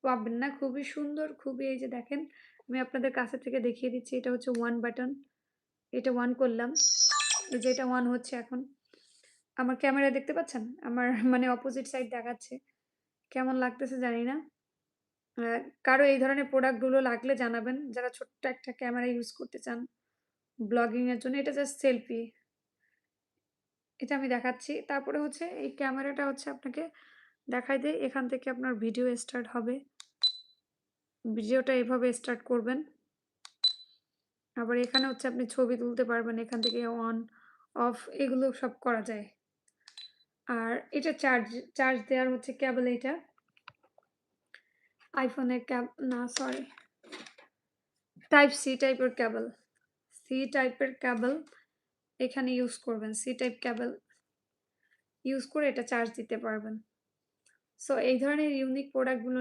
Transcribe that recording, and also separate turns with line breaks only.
পাবেন না। খুবই সুন্দর, খুবই এই যে দেখেন, আমি আপনাদের কাছে থেকে দেখিয়ে দিচ্ছি। এটা হচ্ছে 1 বাটন। এটা 1 করলাম। এই যে এটা 1 হচ্ছে এখন। আমার ক্যামেরায় দেখতে পাচ্ছেন? আমার মানে অপোজিট সাইড দেখাচ্ছে। কেমন লাগতেছে জানি না। আ কারো এই ধরনের প্রোডাক্ট গুলো লাগলে জানাবেন। যারা ছোট্ট একটা ক্যামেরা ইউজ করতে চান ব্লগিং এর জন্য। এটা জাস্ট সেলফি। এটা আমি দেখাচ্ছি। তারপরে হচ্ছে এই ক্যামেরাটা হচ্ছে আপনাকে দেখাই দেই। এখান থেকে আপনার ভিডিও স্টার্ট হবে। ভিডিওটা এভাবে স্টার্ট করবেন। আবার এখানে হচ্ছে আপনি ছবি তুলতে পারবেন। এখান থেকে অন, অফ এগুলো সব করা যায়। আর এটা চার্জ দেওয়ার হচ্ছে কেবল এইটা। iPhone এর না সরি, টাইপ সি টাইপের কেবল। সি টাইপের কেবল এখানে ইউজ করবেন। সি টাইপ কেবল ইউজ করে এটা চার্জ দিতে পারবেন। সো এই ধরনের ইউনিক প্রোডাক্ট গুলো